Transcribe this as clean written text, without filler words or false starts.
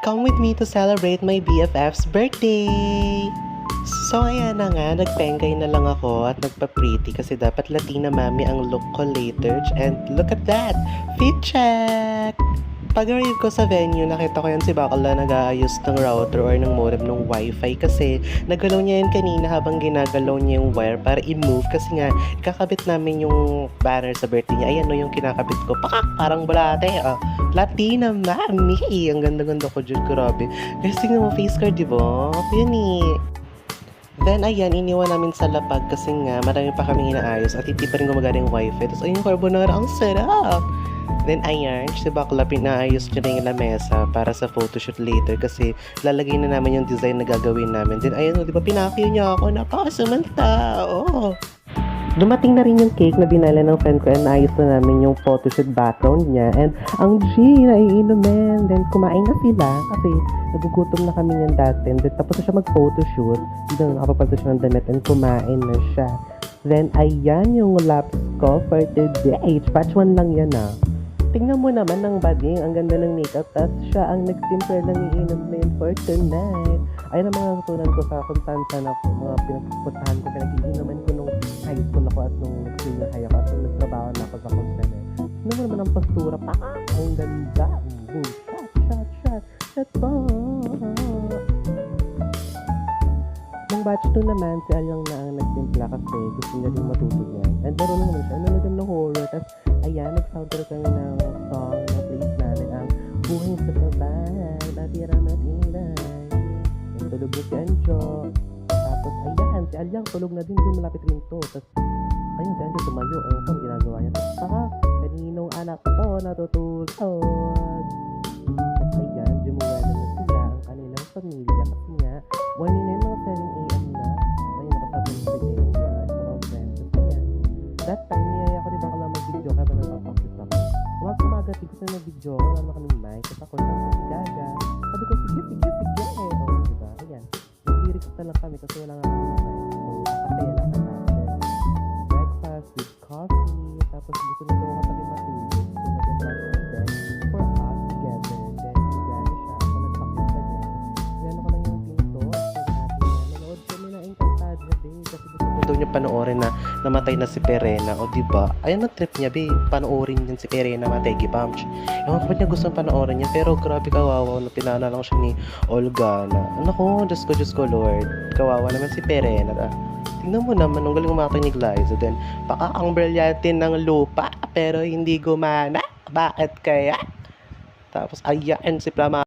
Come with me to celebrate my BFF's birthday! So ayan na nga, nagpengay na lang ako at nagpa-pretty kasi dapat Latina mami ang look ko later. And look at that! Fit check! Pag-arrive ko sa venue, nakita ko yan si Bakla nag-aayos ng router or ng modem ng wifi kasi nagalaw niya yan kanina habang ginagalaw niya yung wire para i-move kasi nga kakabit namin yung banner sa birthday niya. Ayan no, yung kinakabit ko. Pakak! Parang bulate. Latina mami! Ang ganda-ganda ko dyan, grabe. Guys, tingnan mo face card, diba? Yun eh. Then, ayan, iniwan namin sa lapag kasi nga marami pa kaming inaayos at hindi pa rin gumagana yung wifi. Tapos, ayun yung carbonara, ang sarap! Then, ayan, si Bakla pinaayos niya na yung lamesa para sa photoshoot later kasi lalagay na namin yung design na gagawin namin. Then, ayan, di ba, pinakyo niya ako, napakasamanta! Oh! Dumating na rin yung cake na binala ng friend ko and naayos na namin yung photoshoot background niya. And ang G, naiinumin. Then kumain na sila kasi nagugutom na kami niyan dati. Then tapos na siya mag-photoshoot. Then nakapapalto siya ng damit and kumain na siya. Then ayan yung laps ko for today. Batch 1 lang yan Tingnan mo naman ng bading. Ang ganda ng makeup. Tapos siya ang nag-simper ng iinumin for tonight. Ayun ang mga natutunan ko sa kung saan ako. Mga pinagpuntahan ko, pinag-iinuman ko nung high school ako at nung senior high ako at nung nagtrabaho na ako sa container. Tingnan mo naman ang pastura. Ang ganda. Shot po. Nung batch 2 naman, si Alyang na ang nagtimpla kasi gusto niya rin matuto niya. And meron naman siya. Nalagyan ng horror. Tapos, ayan, nag-soundtrack kami ng song na place namin ang Buhay sa Tabay, Batira Matinay. Yung tulog na si Anjo. Tapos, ayan, si Alyang tulog na din malapit rin to. Tapos, ayun, si Anjo tumayo. Ang ginagawa niya. Tapos, saka, kaninong anak to natutulog. Tapos, ayan, jumungana na sila ang kanilang pamilya. Kasi nga, morning na yung mga 7 a.m. na. Ayun, nakasabi ng si Jay. Mga friends. Tapos, ayan. That time, niyaya ko diba ka lang mag-video ka ba nagpapakit ako. Umaga, gusto na mag-video. Wala na kaming mic. Tapos ako lang si Gaga. Sabi ko, sige. Diba? Ayan. Nag-lyrics na lang kami kasi wala nga kami mic. So, kapaya lang na natin. Breakfast with coffee. Tapos gusto na daw katabi matulog. So, nag-breakfast then for us together. Then, Gaga siya. Ako nagpakit pa niya. Gano ko lang yung pinto. Nanood kami na Encantada Day. Kasi gusto ko daw niya panoorin na namatay na si Perena. O diba? Ayun ang trip niya, panoorin niyan si Perena Mategi Pamch. Ewan ko ba't niya gusto panoorin niya. Pero grabe kawawa na pinana lang siya ni Olga na. Naku, Diyos ko Lord. Kawawa naman si Perena. Tingnan mo naman, ang galing umatay ni Glyza. Then, baka ang brilyante ng lupa pero hindi gumana. Bakit kaya? Tapos, ayan si Plama.